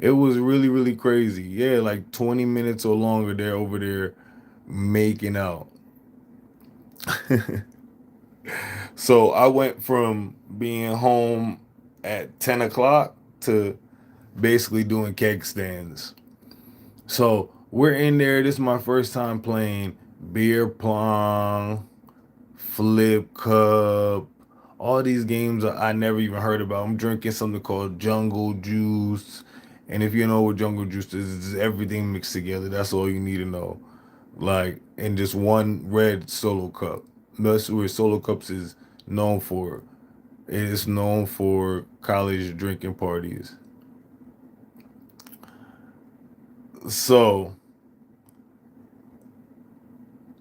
It was really, really crazy. Yeah, like 20 minutes or longer they're over there making out. So I went from being home at 10 o'clock to basically doing keg stands. So we're in there. This is my first time playing beer pong, flip cup, all these games I never even heard about. I'm drinking something called jungle juice. And if you know what jungle juice is, it's everything mixed together. That's all you need to know. Like, in just one red solo cup. That's where solo cups is known for. It is known for college drinking parties. So,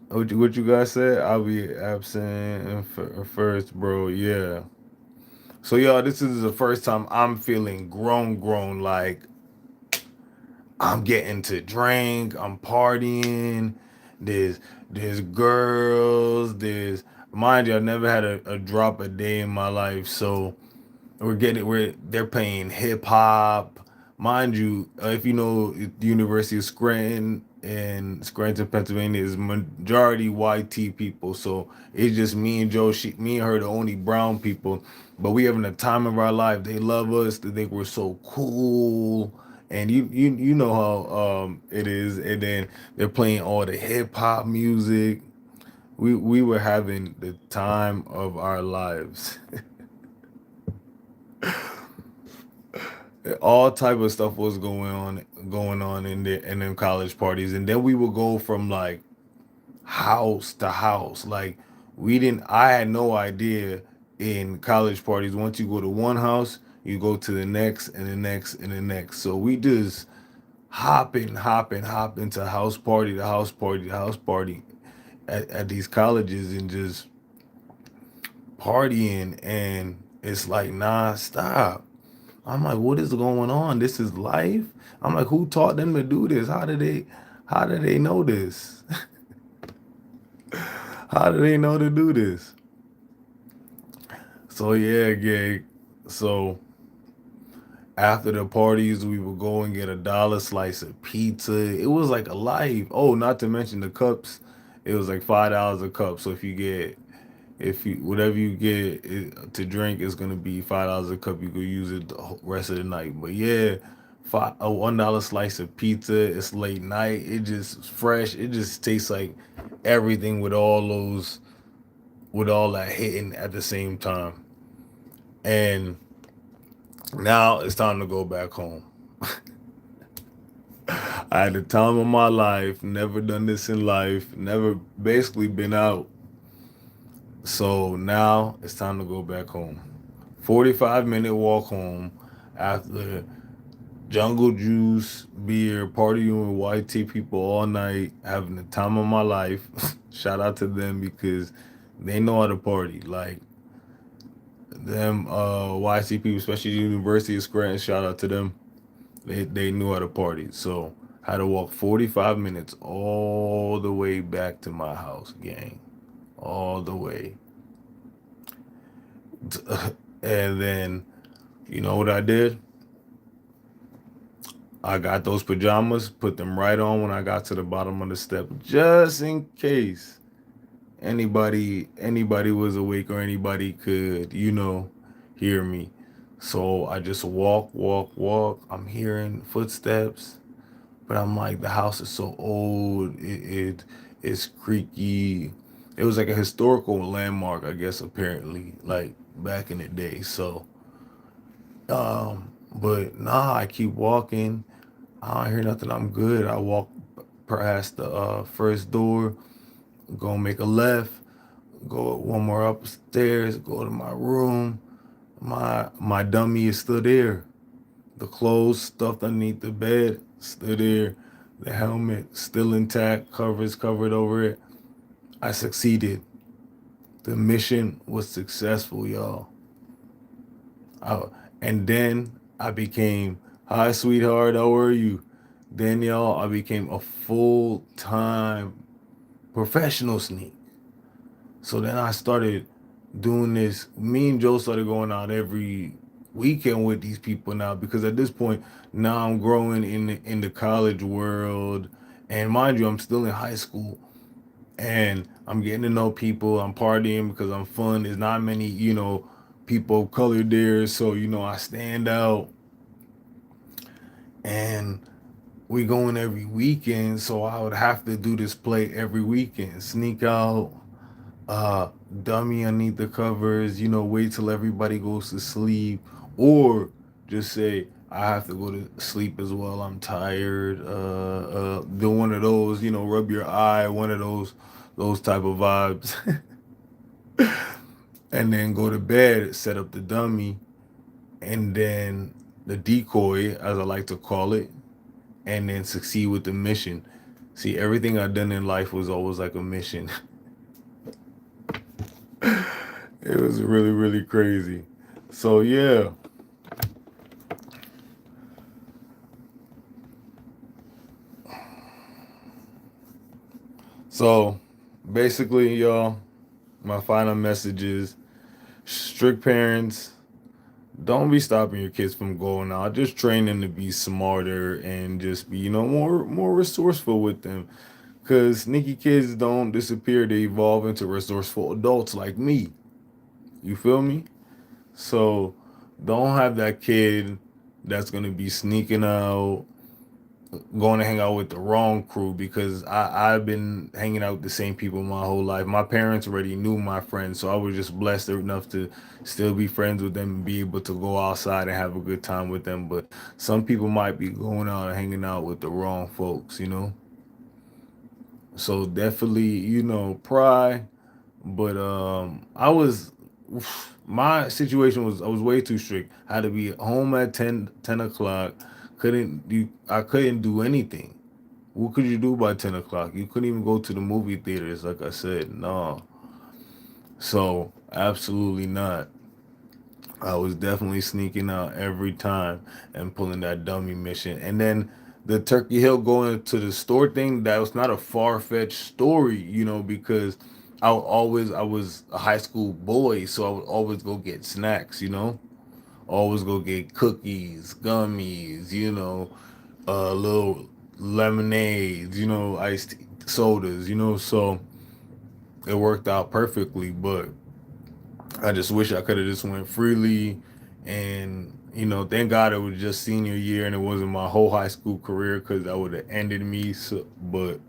what you guys said? I'll be absent first, bro. Yeah. So, y'all, this is the first time I'm feeling grown, grown. Like, I'm getting to drink. I'm partying. There's there's girls. There's mind you, I never had a drop a day in my life. So we're they're playing hip hop. Mind you, if you know the University of Scranton and Scranton, Pennsylvania is majority white tea people. So it's just me and Joe. Me and her, the only brown people. But we having a time of our life. They love us. They think we're so cool. And you know how it is. And then they're playing all the hip hop music. We were having the time of our lives. All type of stuff was going on in them college parties, and then we would go from like house to house. Like, we didn't I had no idea in college parties, once you go to one house you go to the next and the next and the next. So we just hopping to house party to house party to house party at these colleges, and just partying, and it's like non-stop. I'm like, what is going on? This is life. I'm like, who taught them to do this? How did they know this? How do they know to do this? So yeah, gig. So after the parties, we would go and get a dollar slice of pizza. It was like a life. Oh, not to mention the cups. It was like $5 a cup. So if you whatever you get to drink is gonna be $5 a cup. You could use it the rest of the night. But yeah, a $1 slice of pizza. It's late night. It just fresh. It just tastes like everything with all that hitting at the same time. And now it's time to go back home. I had the time of my life. Never done this in life. Never basically been out. So now it's time to go back home. 45-minute walk home after jungle juice, beer, partying with white tea people all night, having the time of my life. Shout out to them because they know how to party. Like, them YC people, especially the University of Scranton, shout out to them. They knew how to party. So I had to walk 45 minutes all the way back to my house, gang. All the way. And then, you know what I did? I got those pajamas, put them right on when I got to the bottom of the step, just in case anybody was awake or anybody could, hear me. So I just walk. I'm hearing footsteps, but I'm like, the house is so old. It's creaky. It was like a historical landmark, I guess, apparently, like back in the day. So, but nah, I keep walking. I don't hear nothing. I'm good. I walk past the first door, go make a left, go one more upstairs, go to my room. My dummy is still there. The clothes stuffed underneath the bed, still there. The helmet still intact, covers covered over it. I succeeded. The mission was successful, y'all. I, and then I became, hi, sweetheart, how are you? Then, y'all, I became a full time professional sneak. So then I started doing this. Me and Joe started going out every weekend with these people now, because at this point now I'm growing in the college world, and mind you, I'm still in high school, and I'm getting to know people. I'm partying because I'm fun. There's not many, people of color there, so I stand out, and we going every weekend. So I would have to do this play every weekend. Sneak out, uh, dummy underneath the covers. Wait till everybody goes to sleep, or just say I have to go to sleep as well. I'm tired. Do one of those. Rub your eye. One of those type of vibes. And then go to bed, set up the dummy, and then the decoy, as I like to call it, and then succeed with the mission. See, everything I've done in life was always like a mission. It was really, really crazy. So yeah. So basically, y'all, my final message is strict parents, don't be stopping your kids from going out. Just train them to be smarter and just be, more resourceful with them. Cause sneaky kids don't disappear; they evolve into resourceful adults like me. You feel me? So don't have that kid that's gonna be sneaking out, going to hang out with the wrong crew, because I've been hanging out with the same people my whole life. My parents already knew my friends, so I was just blessed enough to still be friends with them and be able to go outside and have a good time with them. But some people might be going out and hanging out with the wrong folks. So definitely, pry. But I was my situation was I was way too strict. I had to be home at 10 o'clock. I couldn't do anything. What could you do by 10 o'clock? You couldn't even go to the movie theaters, like I said. No. So absolutely not. I was definitely sneaking out every time and pulling that dummy mission. And then the Turkey Hill going to the store thing, that was not a far fetched story, because I was a high school boy, so I would always go get snacks. Always go get cookies, gummies, little lemonades, iced sodas. So it worked out perfectly, but I just wish I could have just went freely, and thank God it was just senior year and it wasn't my whole high school career, because that would have ended me. So, but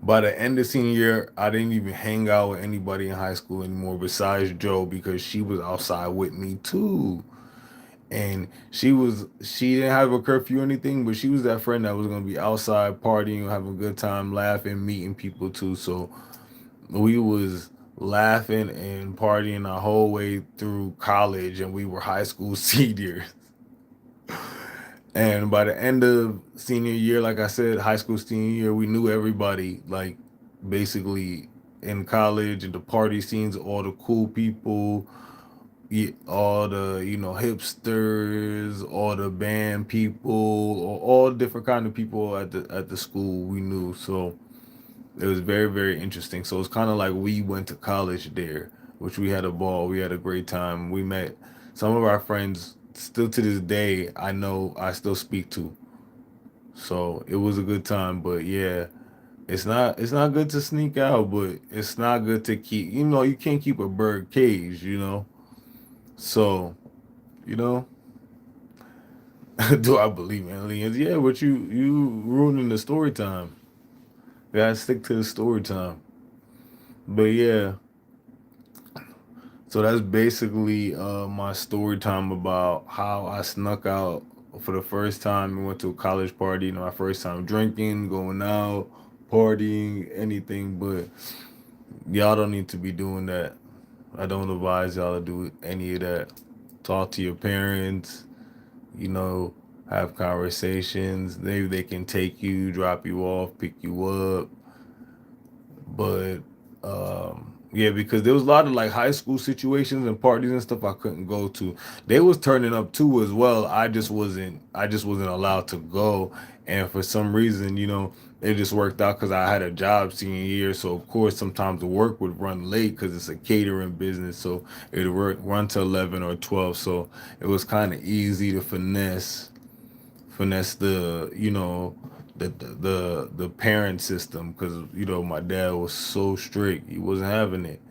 by the end of senior year, I didn't even hang out with anybody in high school anymore besides Joe, because she was outside with me too. And she didn't have a curfew or anything, but she was that friend that was gonna be outside partying, having a good time, laughing, meeting people too. So we was laughing and partying the whole way through college, and we were high school seniors. And by the end of senior year, like I said, high school senior year, we knew everybody, like basically in college, and the party scenes, all the cool people, all the hipsters, all the band people, all different kind of people at the school we knew. So it was very, very interesting. So it's kind of like we went to college there, which we had a ball. We had a great time. We met some of our friends still to this day. I know I still speak to. So it was a good time. But yeah, it's not good to sneak out, but it's not good to keep. You can't keep a bird caged. So you know, do I believe in aliens? Yeah, but you ruining the story time. Gotta stick to the story time. But yeah, so that's basically my story time about how I snuck out for the first time and went to a college party. My first time drinking, going out, partying, anything. But y'all don't need to be doing that. I don't advise y'all to do any of that. Talk to your parents. You know, have conversations. Maybe they can take you, drop you off, pick you up. But yeah, because there was a lot of like high school situations and parties and stuff I couldn't go to. They was turning up too as well. I just wasn't allowed to go. And for some reason, it just worked out because I had a job senior year. So of course, sometimes the work would run late because it's a catering business. So it would run to 11 or 12. So it was kind of easy to finesse the parent system because my dad was so strict. He wasn't having it.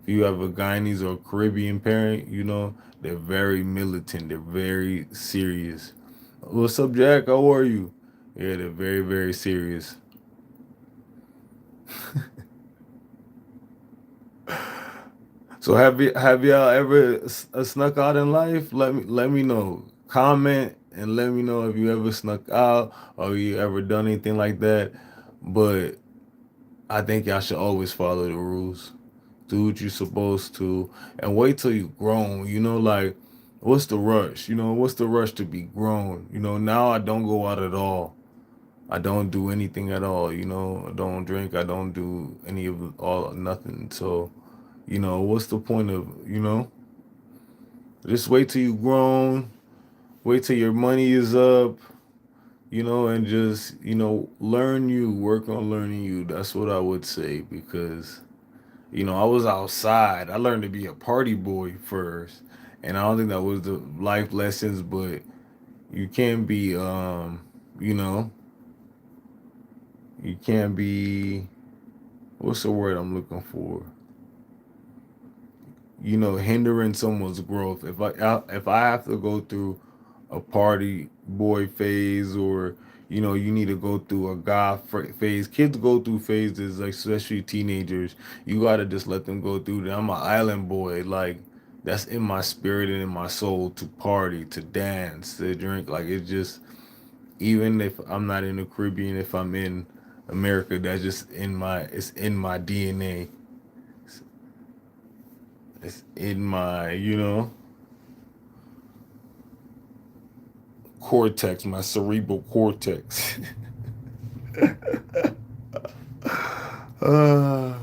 If you have a Guyanese or Caribbean parent, they're very militant. They're very serious. What's up, Jack? How are you? Yeah, they're very, very serious. So have y'all ever snuck out in life? Let me know. Comment and let me know if you ever snuck out or you ever done anything like that. But I think y'all should always follow the rules. Do what you're supposed to and wait till you grown. Like what's the rush? What's the rush to be grown? Now I don't go out at all. I don't do anything at all. I don't drink. I don't do any of all nothing. So, what's the point of, just wait till you grown, wait till your money is up, and just, learn you, work on learning you. That's what I would say because, I was outside. I learned to be a party boy first. And I don't think that was the life lessons, but you can be, you know, you can't be, what's the word I'm looking for? Hindering someone's growth. If I have to go through a party boy phase, or you need to go through a phase. Kids go through phases, like especially teenagers. You gotta just let them go through that. I'm an island boy, like that's in my spirit and in my soul to party, to dance, to drink. Like it's just, even if I'm not in the Caribbean, if I'm in America, that's just it's in my DNA. It's in my, cortex, my cerebral cortex. uh,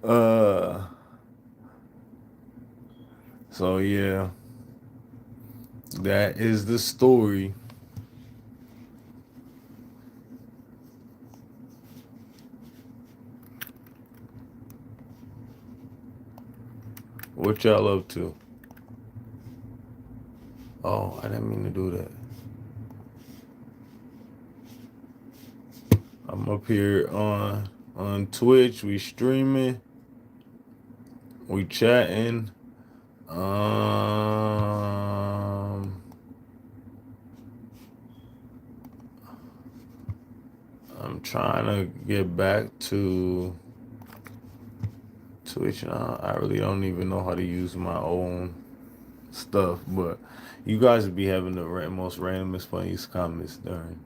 uh, so yeah, that is the story. What y'all up to? Oh, I didn't mean to do that. I'm up here on Twitch. We streaming. We chatting. I'm trying to get back to Twitch. I really don't even know how to use my own stuff, but you guys would be having the most randomest, funniest comments during.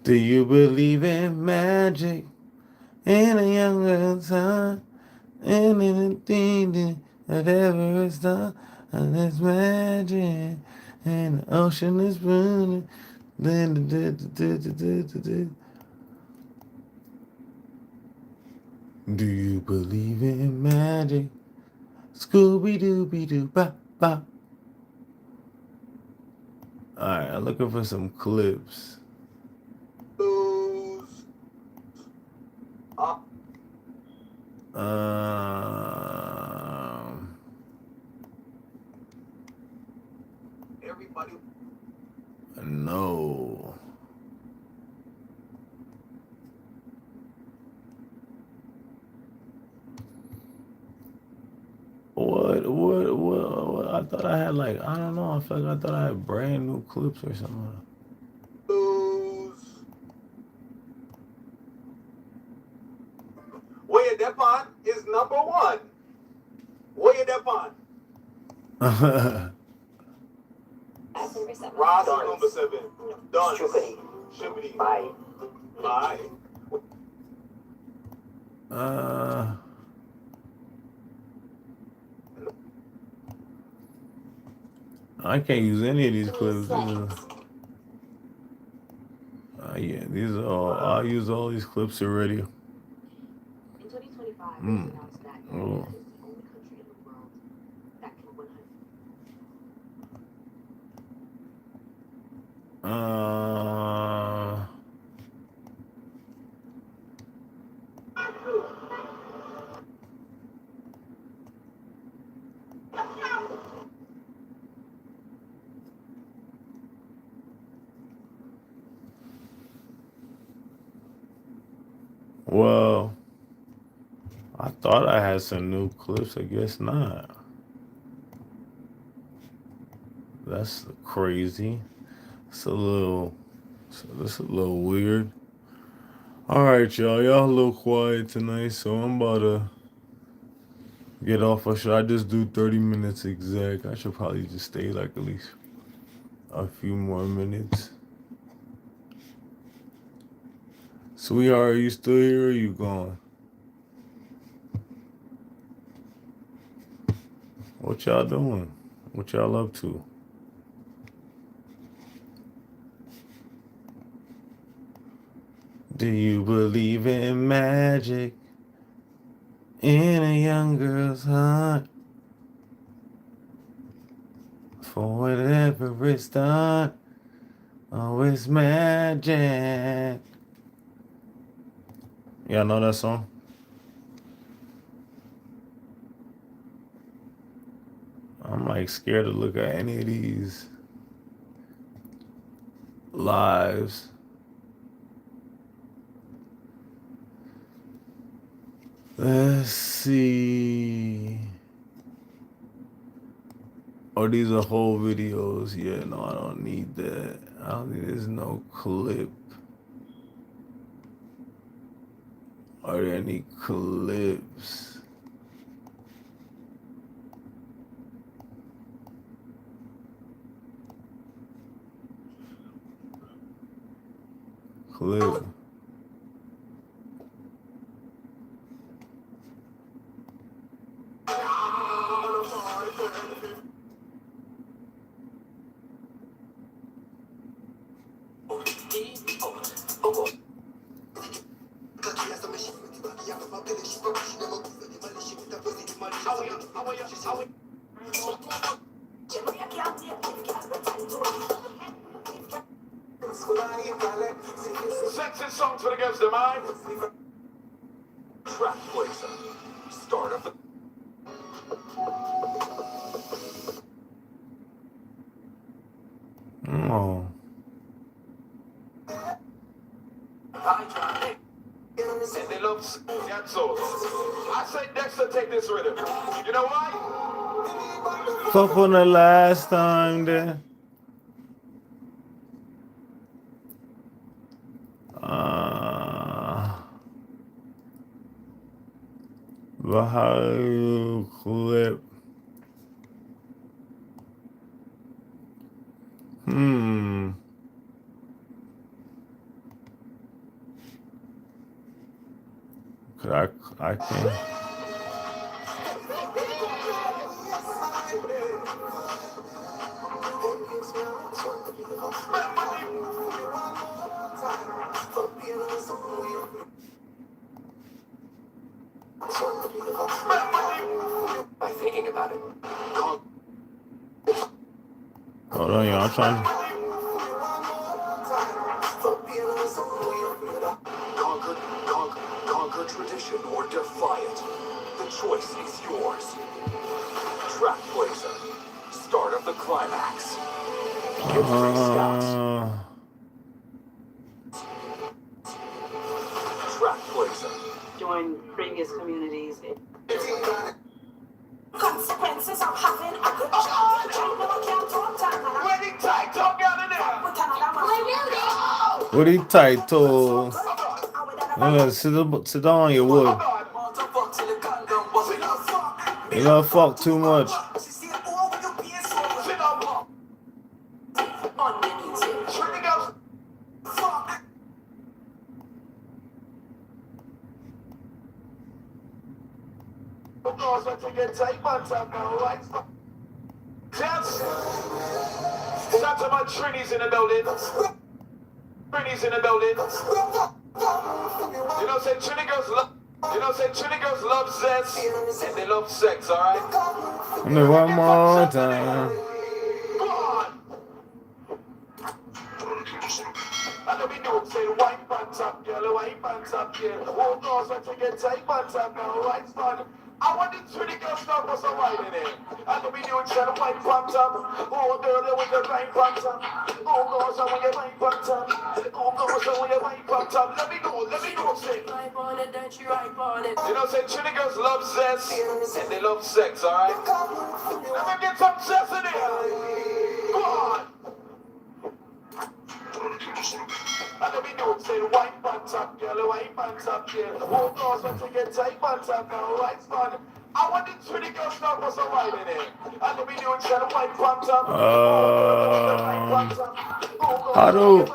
Do you believe in magic in a younger time? And anything that ever is done, and there's magic, and the ocean is burning. Do you believe in magic? Scooby Dooby Doo ba ba. Alright, I'm looking for some clips. Um, no. What? I thought I had like, I don't know. I feel like I thought I had brand new clips or something. Where Depan is number one. Where Depan. Ross is number 7. Done. Shippity. Bye. Bye. uh, I can't use any of these 3 clips. seconds. Yeah, these are all. I use all these clips already. In 2025, it was Mm. announced that Oh. Gambia is the only country in the world that can 100. Uh. Well, I thought I had some new clips. I guess not. That's crazy. It's a little. That's a little weird. All right, y'all. Y'all a little quiet tonight, so I'm about to get off. Or should I just do 30 minutes exact? I should probably just stay like at least a few more minutes. Sweetheart, are you still here or are you gone? What y'all doing? What y'all up to? Do you believe in magic in a young girl's heart? For whatever it's done, oh, it's magic. Y'all know that song? I'm like scared to look at any of these lives. Let's see. Oh, these are whole videos. Yeah, no, I don't need that. I don't think there's no clip. Are there any clips? Clip. Sexy songs for the girls, the mind. Track blazer. Start of the Oh. and they love that soul. I say Dexter, take this rhythm. You know why? Fuck on the last time then. Uh, Bahia clip. Hmm. Could I can't. By thinking about it. Hold on, y'all. I'm trying. Conquer tradition or defy it. The choice is yours. Track blazer. Start of the climax. Get 3 steps. Uh, Track blazer. Join previous communities. Consequences of having a good job. Never can't talk time. Ready, tight, talk out in there. With another man. what he title? Sit down on your wood. You gonna fuck too much. Yes. Shout to my Trini's in the building. Trini's in the building. You know, say Trini girls love. You know, say Trini girls love zest and they love sex. All right. And then one more time. Come on. I know we do it. Say white pants up, girl. White pants up, girl. Oh, girls want to get tight pants up now. Right, son. I want the Trini girls to put some white in it. I know we do it. Say white pants up. Oh, girl, they want your white pants up. Oh, girls, I want your white pants up. Oh, girls, I want your white pants up. Let me go. Let me go. Say. Ripe on it, don't you ripe on it. You know, say Trini girls love zest and they love sex, alright? Let me get some zest in here. Go on. And let me do it. Say white pants up, girl. White pants up, girl. Oh, girls want to get tight pants up now, right, son? I want the Trini girls to put some white in it. And let me do it. Say white pants up. How do?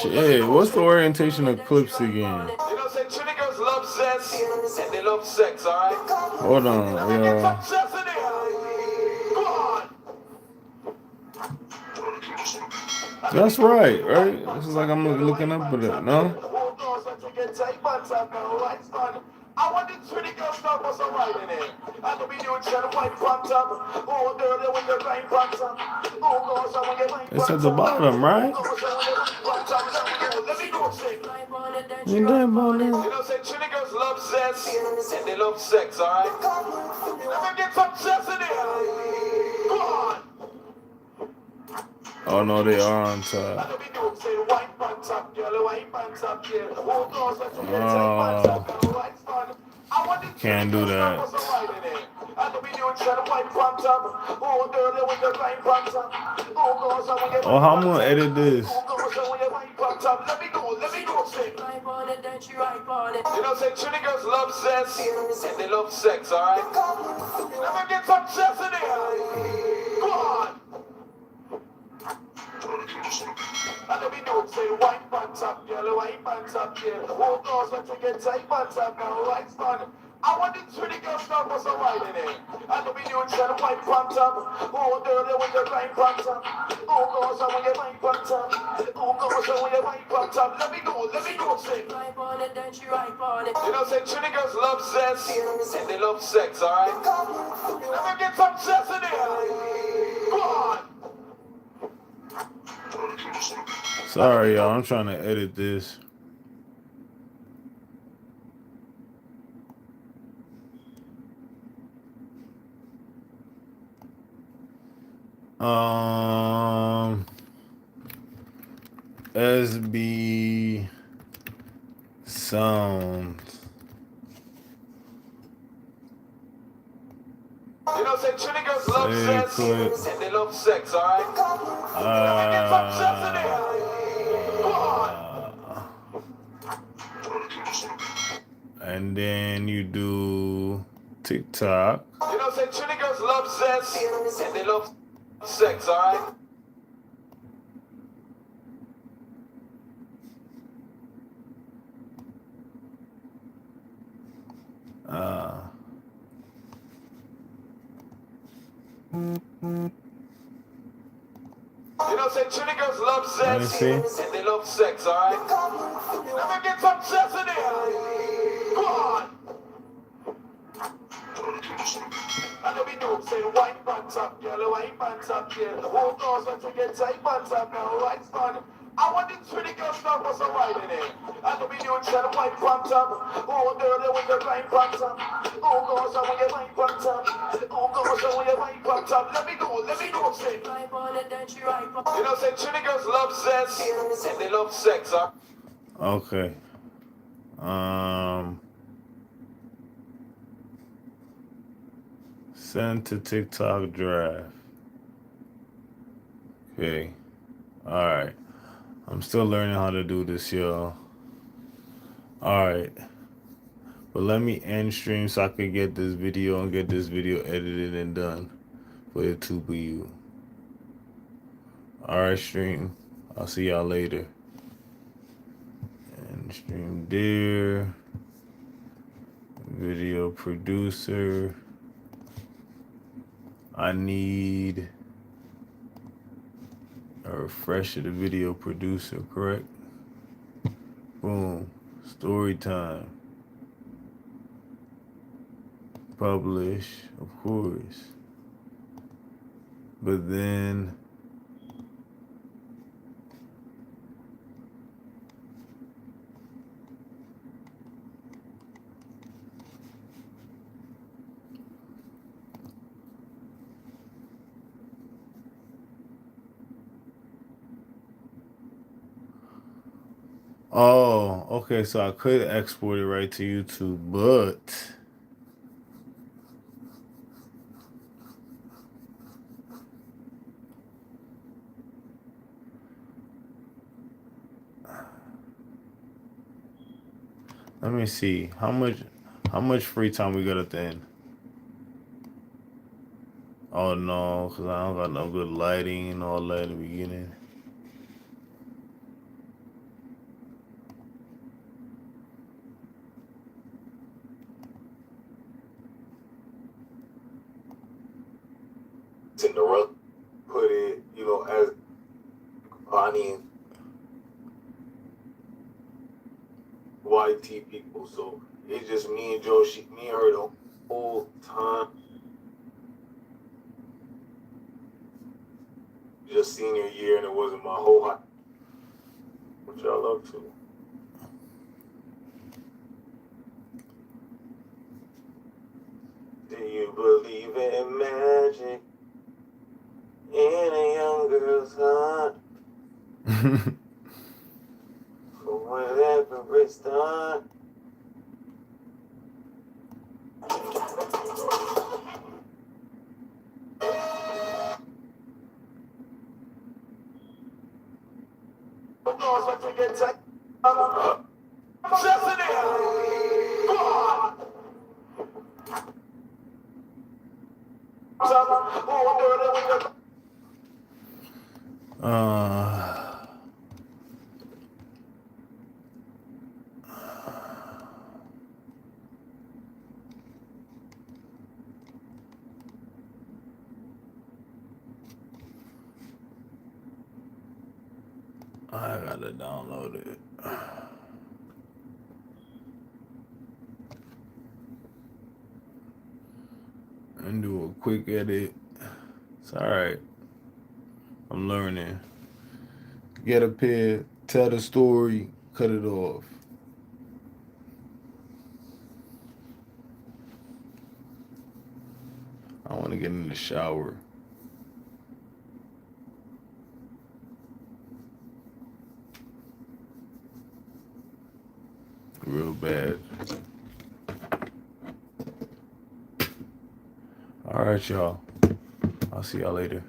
Shit, what's the orientation of clips again? You know, say Trini girls love zest and they love sex, alright? Hold on, Let me get y'all. some zest in here. Go on. That's right, right? This is like I'm looking up at it, no? I want the Trini girls to put some white in it. And we do it, white pants up. Oh, girl, they want your white pants up. Oh, girls, I want your white It's pants at the up. bottom, right? Let me go, say. Ripe on it, don't You you damn ripe on it. bonnet. You know, say Trini girls love zest and they love sex, alright? Let me get some zest in here. Go on. Oh no, they are on And top. let me do it, say white pants up, girl, white pants up, girl. Oh, girls, let me get tight pants up, girl, right, son? I want the Can't do that. what's the white in it. And let me do it, say white pants up. Oh, girl, they want your white pants up. Oh, girls, I want your Oh, how I'm gonna edit this? Oh, girls, I want your white pants up. Let me go, say. Ripe on it, don't you ripe on it. You know, say Trini girls love zest and they love sex, alright? Let me get some zest in here. Go on. And let me do it, say white pants up, girl, white pants up, girl. Oh, girls want to get tight pants up now, right, son? I want the Trini girls to put some white in it. And let me do it, say white pants up. Oh, girl, they want your white pants up. Oh, girls, I want your white pants up. Oh, girls, I want your white pants up. Let me go, say. Ripe on it, don't you ripe on it. You know, say Trini girls love zest and they love sex, alright? Let me get some zest in here. Go on. Sorry, y'all. I'm trying to edit this. SB sounds. You know, say Trini girls love Say zest quick. and they love sex, alright? Let me get some zest in here. Go on. And then you do TikTok. You know, say Trini girls love zest and they love sex, alright? You know, say Trini girls love Let me zest see. and they love sex, alright? Let me get some zest in here. Go on. And let me do it, say white pants up, girl, white pants up, girl. Oh, girls want to get tight pants up now, right, son? I want the Trini girls to put some white in it. And let me do it, say white pants up. Oh, girl, they want your white pants up. Oh, girls, I want your white pants up. Oh, girls, I want your white pants up. Let me go, say. Ripe on it, don't you ripe on it. You know, say Trini girls love zest and they love sex, huh? Okay. Send to TikTok draft. Okay. All right. I'm still learning how to do this, y'all. All right. But let me end stream so I can get this video and get this video edited and done for the 2BU. All right, stream. I'll see y'all later. And stream there. Video producer. I need a refresher, the video producer, correct? Boom. Story time. Publish, of course. But then oh, okay, so I could export it right to YouTube, but let me see how much free time we got at the end. Oh no, because I don't got no good lighting and all that in the beginning. In the rug, put it, as Bonnie and YT people. So it's just me and Joe, me and her the whole time. Just senior year, and it wasn't my whole high. What y'all up to? Do you believe in magic in a young girl's heart? For whatever it's done. uh, I gotta download it and do a quick edit. It's all right. I'm learning. Get up here, tell the story, cut it off. I want to get in the shower real bad. All right, y'all. I'll see y'all later.